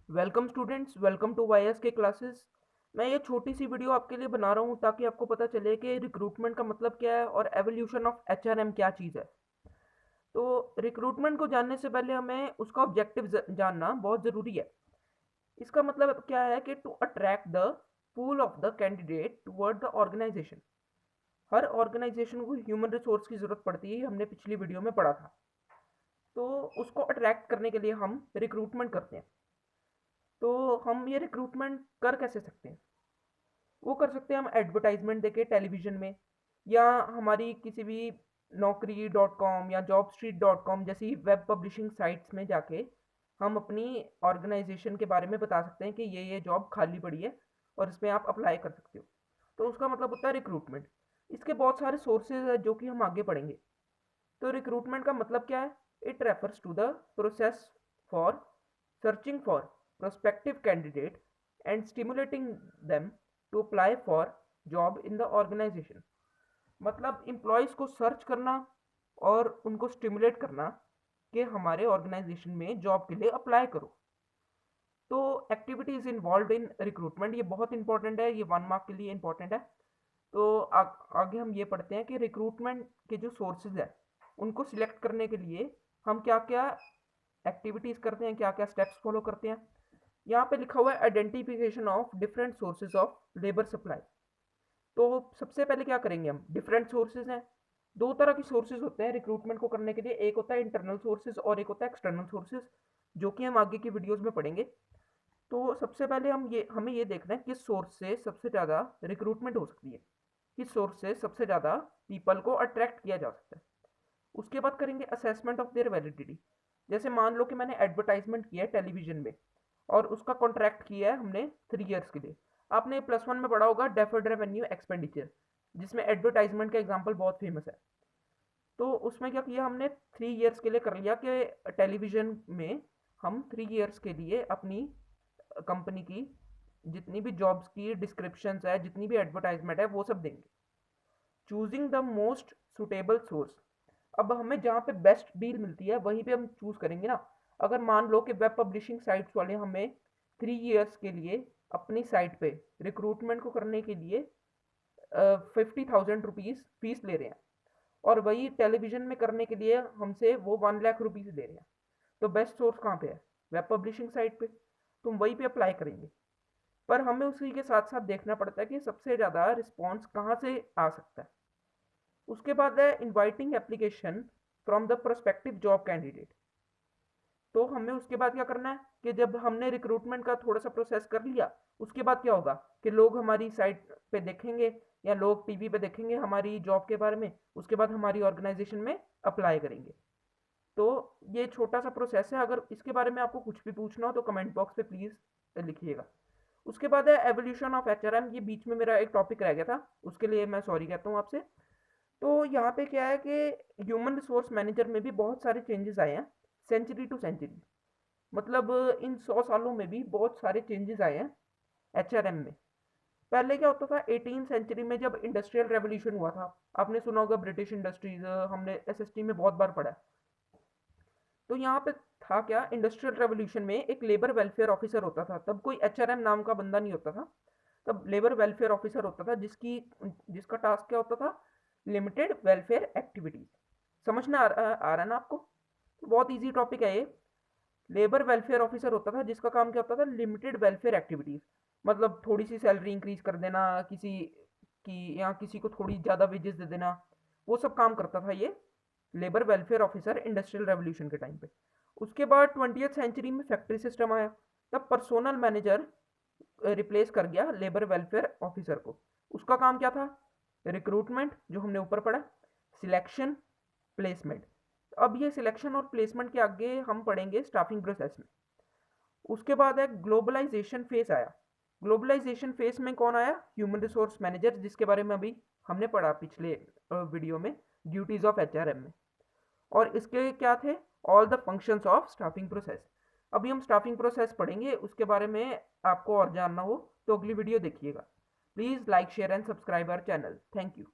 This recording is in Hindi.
Welcome students, welcome to YS के क्लासेस। मैं ये छोटी सी वीडियो आपके लिए बना रहा हूँ ताकि आपको पता चले कि रिक्रूटमेंट का मतलब क्या है और एवोल्यूशन ऑफ एचआरएम क्या चीज़ है। तो रिक्रूटमेंट को जानने से पहले हमें उसका ऑब्जेक्टिव जानना बहुत ज़रूरी है। इसका मतलब क्या है कि to attract the pool of the candidate toward the organisation. हर ऑर्गेनाइजेशन को ह्यूमन रिसोर्स की ज़रूरत पड़ती है, हमने पिछली वीडियो में पढ़ा था। तो उसको अट्रैक्ट करने के लिए हम रिक्रूटमेंट करते हैं। तो हम ये रिक्रूटमेंट कर कैसे सकते हैं? वो कर सकते हैं हम एडवर्टाइजमेंट देके टेलीविज़न में, या हमारी किसी भी naukri.com या jobstreet.com जैसी वेब पब्लिशिंग साइट्स में जाके हम अपनी ऑर्गेनाइजेशन के बारे में बता सकते हैं कि ये जॉब खाली पड़ी है और इसमें आप अप्लाई कर सकते हो। तो उसका मतलब होता है रिक्रूटमेंट। इसके बहुत सारे सोर्सेज हैं जो कि हम आगे पढ़ेंगे। तो रिक्रूटमेंट का मतलब क्या है? It refers to the process for searching for prospective candidate and stimulating them to apply for job in the organization। मतलब एम्प्लॉयज़ को सर्च करना और उनको स्टिमुलेट करना कि हमारे ऑर्गेनाइजेशन में जॉब के लिए अप्लाई करो। तो एक्टिविटीज़ इन्वॉल्व इन रिक्रूटमेंट ये बहुत इंपॉर्टेंट है, ये 1 मार्क के लिए इंपॉर्टेंट है। तो आगे हम ये पढ़ते हैं कि रिक्रूटमेंट के जो सोर्सेज है उनको सिलेक्ट करने के लिए हम क्या क्या एक्टिविटीज़ करते हैं, क्या क्या स्टेप्स फॉलो करते हैं। यहाँ पे लिखा हुआ है identification of different sources of labour supply. तो सबसे पहले क्या करेंगे, हम डिफरेंट सोर्सेज हैं। दो तरह के सोर्सेज होते हैं रिक्रूटमेंट को करने के लिए, एक होता है इंटरनल सोर्सेज और एक होता है एक्सटर्नल सोर्सेज, जो कि हम आगे की वीडियोस में पढ़ेंगे। तो सबसे पहले हमें ये देखना है किस सोर्स से सबसे ज़्यादा रिक्रूटमेंट हो सकती है, किस सोर्स से सबसे ज़्यादा पीपल को अट्रैक्ट किया जा सकता है। उसके बाद करेंगे असेसमेंट ऑफ देयर वैलिडिटी। जैसे मान लो कि मैंने एडवर्टाइजमेंट किया है टेलीविजन में और उसका कॉन्ट्रैक्ट किया है हमने 3 ईयर्स के लिए। आपने +1 में पढ़ा होगा डेफर्ड रेवेन्यू एक्सपेंडिचर, जिसमें एडवर्टाइजमेंट का एग्जांपल बहुत फेमस है। तो उसमें क्या किया हमने, 3 ईयर्स के लिए कर लिया कि टेलीविजन में हम 3 ईयर्स के लिए अपनी कंपनी की जितनी भी जॉब्स की डिस्क्रिप्शंस है, जितनी भी एडवर्टाइजमेंट है, वो सब देंगे। Choosing the most suitable source. अब हमें जहाँ पे बेस्ट डील मिलती है वहीं पे हम चूज करेंगे ना। अगर मान लो कि वेब पब्लिशिंग साइट्स वाले हमें 3 ईयर्स के लिए अपनी साइट पे रिक्रूटमेंट को करने के लिए 50,000 रुपीज़ फीस ले रहे हैं, और वही टेलीविजन में करने के लिए हमसे वो 1 लाख रुपीज़ ले रहे हैं, तो बेस्ट सोर्स कहाँ पे है? वेब पब्लिशिंग साइट पे। तुम वहीं पे अप्लाई करेंगे। पर हमें उसी के साथ साथ देखना पड़ता है कि सबसे ज़्यादा रिस्पॉन्स कहाँ से आ सकता है। उसके बाद है inviting application from the prospective job candidate. तो हमें उसके बाद क्या करना है कि जब हमने रिक्रूटमेंट का थोड़ा सा प्रोसेस कर लिया, उसके बाद क्या होगा कि लोग हमारी साइट पे देखेंगे या लोग टीवी पे देखेंगे हमारी जॉब के बारे में, उसके बाद हमारी ऑर्गेनाइजेशन में अप्लाई करेंगे। तो ये छोटा सा प्रोसेस है। अगर इसके बारे में आपको कुछ भी पूछना हो तो कमेंट बॉक्स पे प्लीज़ लिखिएगा। उसके बाद है एवोल्यूशन ऑफ एचआरएम। ये बीच में मेरा एक टॉपिक रह गया था, उसके लिए मैं सॉरी कहता हूँ आपसे। तो यहाँ पे क्या है कि ह्यूमन रिसोर्स मैनेजर में भी बहुत सारे चेंजेस आए हैं सेंचुरी टू सेंचुरी। मतलब इन 100 सालों में भी बहुत सारे चेंजेस आए हैं एचआरएम में। पहले क्या होता था 18 सेंचुरी में, जब इंडस्ट्रियल रेवोल्यूशन हुआ था, आपने सुना होगा ब्रिटिश इंडस्ट्रीज, हमने एसएसटी में बहुत बार पढ़ा है। तो यहाँ पे था क्या, इंडस्ट्रियल रेवोल्यूशन में एक लेबर वेलफेयर ऑफिसर होता था। तब कोई एचआरएम नाम का बंदा नहीं होता था, तब लेबर वेलफेयर ऑफिसर होता था जिसका टास्क क्या होता था, लिमिटेड वेलफेयर एक्टिविटीज। समझना आ रहा है ना आपको? बहुत इजी टॉपिक है ये। लेबर वेलफेयर ऑफिसर होता था जिसका काम क्या होता था, लिमिटेड वेलफेयर एक्टिविटीज। मतलब थोड़ी सी सैलरी इंक्रीज कर देना किसी की, या किसी को थोड़ी ज़्यादा वेजेस दे देना, वो सब काम करता था ये labour welfare officer industrial revolution के टाइम पे। उसके बाद 20th सेंचुरी में फैक्ट्री सिस्टम आया, तब पर्सोनल मैनेजर रिप्लेस कर गया लेबर वेलफेयर ऑफिसर को। उसका काम क्या था, रिक्रूटमेंट, जो हमने ऊपर पढ़ा, सिलेक्शन, प्लेसमेंट। अब ये सिलेक्शन और प्लेसमेंट के आगे हम पढ़ेंगे स्टाफिंग प्रोसेस में। उसके बाद है ग्लोबलाइजेशन फेस आया। ग्लोबलाइजेशन फेस में कौन आया, ह्यूमन रिसोर्स मैनेजर, जिसके बारे में अभी हमने पढ़ा पिछले वीडियो में, ड्यूटीज ऑफ एचआरएम में। और इसके क्या थे, all the functions of staffing process. अभी हम स्टाफिंग प्रोसेस पढ़ेंगे, उसके बारे में आपको और जानना हो तो अगली वीडियो देखिएगा। Please like share and subscribe our channel. Thank you.